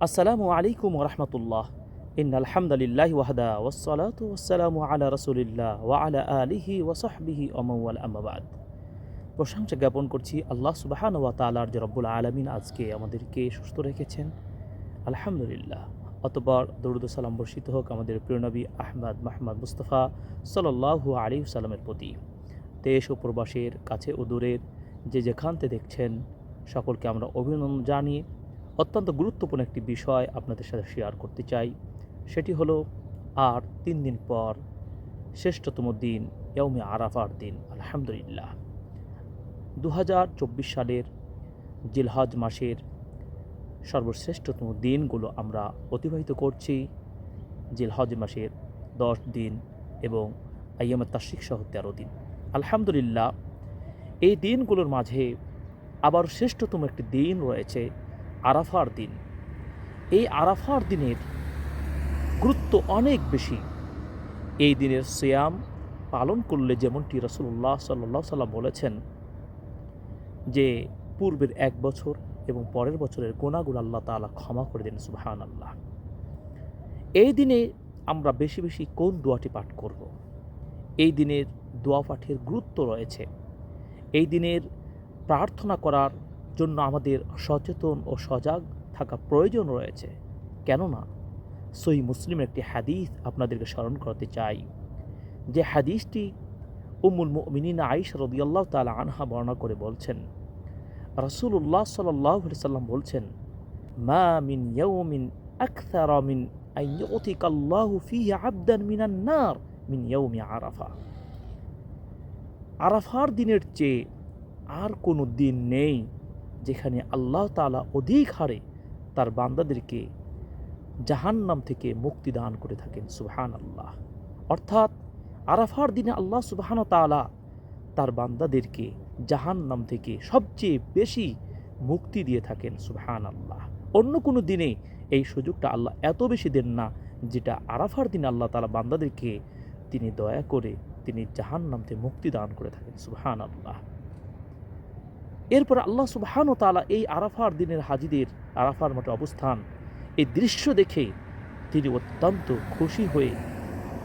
আসসালামু আলাইকুম ওরহমতুল্লাহ। ইন্নাল হামদুলিল্লাহি ওয়াহদা ওয়াসসালাতু ওয়াসসালামু আলা রাসূলিল্লাহ ওয়া আলা আলিহি ওয়া সাহবিহি ওয়া মান ওয়ালা আম্মা বাদ। প্রশংসা জ্ঞাপন করছি আল্লাহ সুবহানাহু ওয়া তাআলার যে রব্বুল আলামিন আজকে আমাদেরকে সুস্থ রেখেছেন, আলহামদুলিল্লাহ। অতঃপর দরুদ ও সালাম বর্ষিত হোক আমাদের প্রিয় নবী আহমদ মুহাম্মদ মুস্তাফা সাল্লাল্লাহু আলাইহি ওয়াসাল্লামের প্রতি। দেশ ও প্রবাসের কাছে ও দূরের যে যেখানতে দেখছেন সকলকে আমরা অভিনন্দন জানিয়ে অত্যন্ত গুরুত্বপূর্ণ একটি বিষয় আপনাদের সাথে শেয়ার করতে চাই। সেটি হলো আর ৩ দিন পর শ্রেষ্ঠতম দিন ইয়াউমে আরাফার দিন। আলহামদুলিল্লাহ, ২০২৪ সালের জিলহজ মাসের সর্বশ্রেষ্ঠতম দিনগুলো আমরা অতিবাহিত করছি। জিলহজ মাসের ১০ দিন এবং আইয়ামে তাশরিক সহ ১৩ দিন। আলহামদুলিল্লাহ, এই দিনগুলোর মাঝে আবার শ্রেষ্ঠতম একটি দিন রয়েছে আরাফার দিন। এই আরাফার দিনের গুরুত্ব অনেক বেশি। এই দিনের সিয়াম পালন করলে যেমনটি রাসূলুল্লাহ সাল্লাল্লাহু আলাইহি ওয়াসাল্লাম বলেছেন যে পূর্বের ১ বছর এবং পরের বছরের গুনাহগুলো আল্লাহ তাআলা ক্ষমা করে দেন। সুবহানাল্লাহ। এই দিনে আমরা বেশি বেশি কোন দোয়াটি পাঠ করব? এই দিনের দোয়া পাঠের গুরুত্ব রয়েছে। এই দিনের প্রার্থনা করার জন্য আমাদের সচেতন ও সজাগ থাকা প্রয়োজন রয়েছে। কেননা সহিহ মুসলিমের একটি হাদিস আপনাদেরকে স্মরণ করাতে চাই, যে হাদিসটি উম্মুল মুমিনিন আয়েশা রাদিয়াল্লাহু তাআলা আনহা বর্ণনা করে বলছেন, রাসূলুল্লাহ সাল্লাল্লাহু আলাইহি সাল্লাম বলছেন, মা মিন ইয়াউমিন আকসারা মিন আন ইউতিকাল্লাহু ফীহি আবদান মিনান নার মিন ইয়াউমি আরাফা। আরাফার দিনের চেয়ে আর কোনো দিন নেই যেখানে আল্লাহ তাআলা অধিক হারে তার বান্দাদেরকে জাহান্নাম থেকে মুক্তি দান করে থাকেন। সুবহানাল্লাহ। অর্থাৎ আরাফার দিনে আল্লাহ সুবহানাহু ওয়া তাআলা তার বান্দাদেরকে জাহান্নাম থেকে সবচেয়ে বেশি মুক্তি দিয়ে থাকেন। সুবহানাল্লাহ। অন্য কোনো দিনে এই সুযোগটা আল্লাহ এত বেশি দেন না, যেটা আরাফার দিনে আল্লাহ তাআলা বান্দাদেরকে তিনি দয়া করে তিনি জাহান্নাম থেকে মুক্তি দান করে থাকেন। সুবহানাল্লাহ। এরপর আল্লাহ সুবহানাহু ওয়া তাআলা এই আরাফার দিনের হাজীদের আরাফার মাঠে অবস্থান, এই দৃশ্য দেখে তিনি অত্যন্ত খুশি হয়ে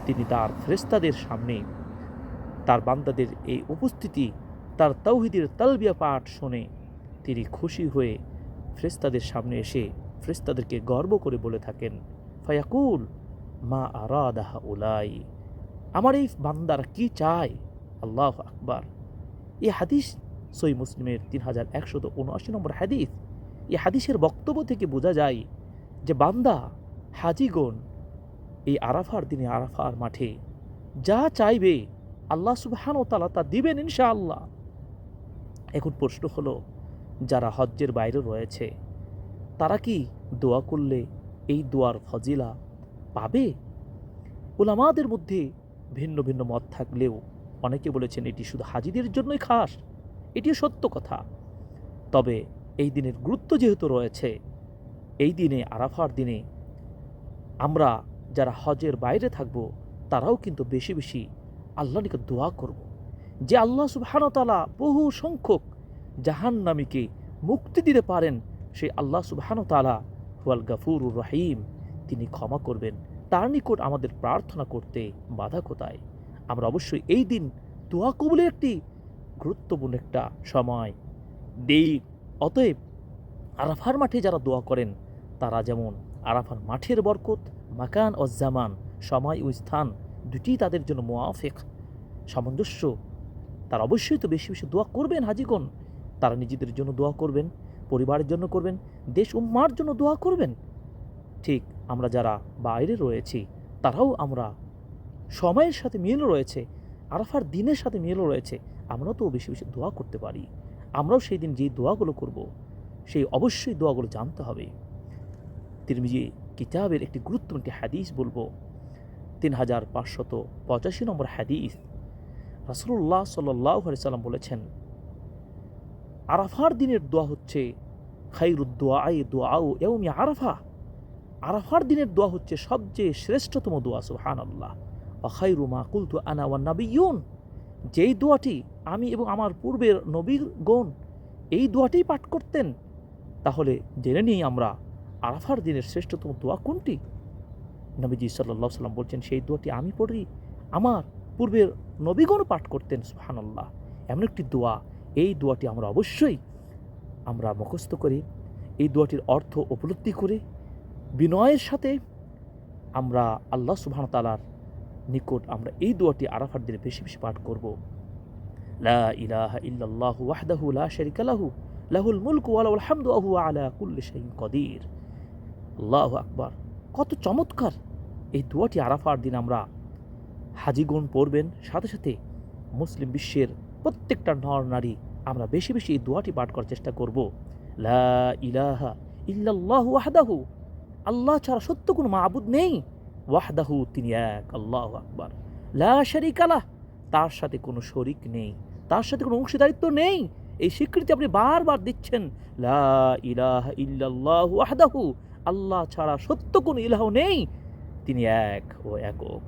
তিনি তার ফেরেশতাদের সামনে তার বান্দাদের এই উপস্থিতি, তার তাওহীদের তালবিয়া পাঠ শুনে তিনি খুশি হয়ে ফেরেশতাদের সামনে এসে ফেরেশতাদেরকে গর্ব করে বলে থাকেন, ফায়াকুল মা আরাদা হাউলাই, আমার এই বান্দারা কি চায়? আল্লাহু আকবার। এই হাদিস সহিহ মুসলিমের 3179 নম্বর হাদিস। এই হাদিসের বক্তব্য থেকে বোঝা যায় যে বান্দা হাজিগণ এই আরাফার দিনে আরাফার মাঠে যা চাইবে আল্লাহ সুবহানাহু ওয়া তাআলা তা দিবেন ইনশাআল্লাহ। এখন প্রশ্ন হলো, যারা হজ্জের বাইরে রয়েছে তারা কি দোয়া করলে এই দোয়ার ফজিলা পাবে? উলামাদের মধ্যে ভিন্ন ভিন্ন মত থাকলেও অনেকে বলেছেন এটি শুধু হাজিদের জন্যই খাস। এটিও সত্য কথা। তবে এই দিনের গুরুত্ব যেহেতু রয়েছে, এই দিনে আরাফার দিনে আমরা যারা হজের বাইরে থাকব তারাও কিন্তু বেশি বেশি আল্লাহর নিকট দোয়া করব যে আল্লাহ সুবহানাহু ওয়া তাআলা বহু সংখ্যক জাহান্নামীকে মুক্তি দিতে পারেন। সেই আল্লাহ সুবহানাহু ওয়া তাআলা হুয়াল গাফুরুর রহিম, তিনি ক্ষমা করবেন। তার নিকট আমাদের প্রার্থনা করতে বাধা কোথায়? আমরা অবশ্যই এই দিন দোয়া কবুলের একটি গুরুত্বপূর্ণ একটা সময় দেই। অতএব আরাফার মাঠে যারা দোয়া করেন তারা যেমন আরাফার মাঠের বরকত, মাকান ও জামান, সময় ও স্থান দুটি তাদের জন্য মুওয়াফিক, সামঞ্জস্য, তারা অবশ্যই তো বেশি বেশি দোয়া করবেন। হাজিগণ তারা নিজেদের জন্য দোয়া করবেন, পরিবারের জন্য করবেন, দেশ উম্মার জন্য দোয়া করবেন। ঠিক আমরা যারা বাইরে রয়েছি তারাও আমরা সময়ের সাথে মিল রয়েছে, আরাফার দিনের সাথে মিল রয়েছে, আমরাও তো বেশি বেশি দোয়া করতে পারি। আমরাও সেই দিন যে দোয়াগুলো করব সেই অবশ্যই দোয়াগুলো জানতে হবে। তিরমিজি কিতাবের একটি গুরুত্বপূর্ণ একটি হাদিস বলবো, 3585 নম্বর হাদিস। রাসূলুল্লাহ সাল্লাল্লাহু আলাইহি সাল্লাম বলেছেন, আরাফার দিনের দোয়া হচ্ছে খায়রুদ দুআই দুআউ ইয়াউমি আরাফা। আরাফার দিনের দোয়া হচ্ছে সবচেয়ে শ্রেষ্ঠতম দোয়া। সুবহানাল্লাহ। ওয়া খায়রু মা কুলতু আনা ওয়ান নাবিয়্যুন, যেই দোয়াটি আমি এবং আমার পূর্বের নবীগণ এই দোয়াটি পাঠ করতেন। তাহলে জেনে নিই আমরা আরাফার দিনের শ্রেষ্ঠতম দোয়া কোনটি? নবীজি সাল্লাল্লাহু আলাইহি সাল্লাম বলছেন, সেই দোয়াটি আমি পড়ি, আমার পূর্বের নবীগণ পাঠ করতেন। সুবহানাল্লাহ। এমন একটি দোয়া, এই দোয়াটি আমরা মুখস্থ করি, এই দোয়াটির অর্থ উপলব্ধি করে বিনয়ের সাথে আমরা আল্লাহ সুবহানাহু ওয়া তাআলার নিকট আমরা এই দোয়াটি আরাফার দিনে বেশি বেশি পাঠ করব। লা ইলাহা ইল্লাল্লাহু ওয়াহদাহু লা শারীকা লাহু লাহুল মুলকু ওয়া লাহুল হামদু ওয়া হুয়া আলা কুল্লি শাইইন কাদির। আল্লাহু আকবার। কত চমৎকার এই দোয়াটি আরাফার দিন আমরা হাজিগণ পড়বেন, সাথে সাথে মুসলিম বিশ্বের প্রত্যেকটা নর নারী আমরা বেশি বেশি এই দোয়াটি পাঠ করার চেষ্টা করব। লা ইলাহা ইল্লাল্লাহু ওয়াহদাহু, আল্লাহ ছাড়া সত্য কোনো মাবুদ নেই, ওয়াহদাহু তিনি এক, আল্লাহু আকবার। লা শারীকা লাহ, তার সাথে কোনো শরিক নেই, তার সাথে কোনো অংশীদারিত্ব নেই। এই স্বীকৃতি আপনি বারবার দিচ্ছেন, লা ইলাহা ইল্লাল্লাহু ওয়াহদাহু, আল্লাহ ছাড়া সত্য কোনো ইলাহ নেই, তিনি এক ও একক,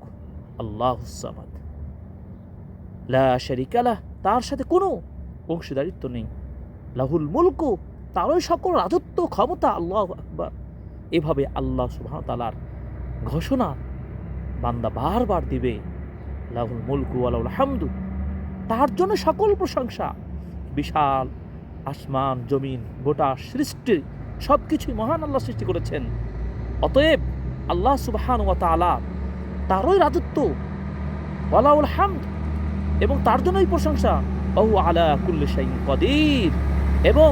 আল্লাহুস সামাদ। লা শারীকা লাহ, তার সাথে কোনো অংশীদারিত্ব নেই। লাহুল মুলকু, তারই সকল রাজত্ব ক্ষমতা, আল্লাহু আকবার। এভাবে আল্লাহ সুবহানাহু ওয়া তাআলার ঘোষণা বান্দা বারবার দিবে, লাহুল মুলকু ওয়া লাহুল হামদু, তার জন্য সকল প্রশংসা। বিশাল আসমান জমিন গোটা সৃষ্টি সব কিছুই মহান আল্লাহ সৃষ্টি করেছেন। অতএব আল্লাহ সুবহানাহু ওয়া তাআলা তারই রাজত্ব, ওয়া লাহুল হামদ, এবং তার জন্যই প্রশংসা। ওহু আলা কুল্লি শাইইন কাদির, এবং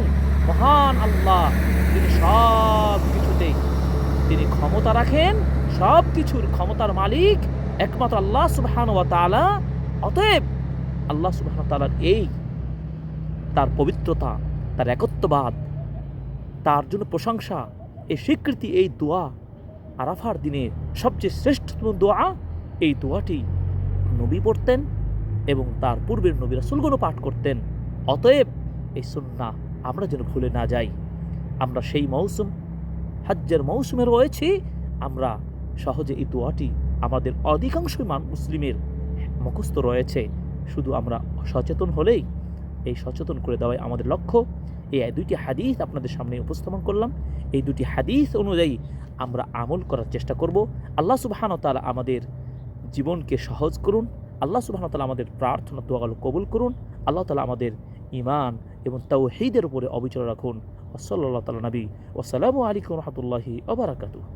মহান আল্লাহ তিনি সব কিছুতে তিনি ক্ষমতা রাখেন, সব কিছুর ক্ষমতার মালিক একমাত্র আল্লাহ সুবহানাহু ওয়া তাআলা। অতএব আল্লাহ সুবহানাহু ওয়া তাআলার এই তার পবিত্রতা, তার একত্ববাদ, তার জন্য প্রশংসা, এই স্বীকৃতি, এই দোয়া আরাফার দিনে সবচেয়ে শ্রেষ্ঠতম দোয়া, এই দোয়াটি নবী পড়তেন এবং তার পূর্বের নবী রাসূলগণও পাঠ করতেন। অতএব এই সুন্নাহ আমরা যেন ভুলে না যাই। আমরা সেই মৌসুম, হজ্জের মৌসুমে রয়েছি, আমরা সহজে এই দোয়াটি আমাদের অধিকাংশই মুসলিমের মুখস্থ রয়েছে। শুধু আমরা সচেতন হলেই, এই সচেতন করে দেওয়াই আমাদের লক্ষ্য। এই দুইটি হাদিস আপনাদের সামনে উপস্থাপন করলাম। এই দুটি হাদিস অনুযায়ী আমরা আমল করার চেষ্টা করব। আল্লাহ সুবহানাহু ওয়া তাআলা আমাদের জীবনকে সহজ করুন। আল্লাহ সুবহানাহু ওয়া তাআলা আমাদের প্রার্থনা দোয়াগুলো কবুল করুন। আল্লাহ তাআলা আমাদের ঈমান এবং তাওহীদের উপরে অবিচল রাখুন। সাল্লাল্লাহু তাআলা নবী ওয়া সালামু আলাইকুম ওয়া রাহমাতুল্লাহি ওয়া বারাকাতুহু।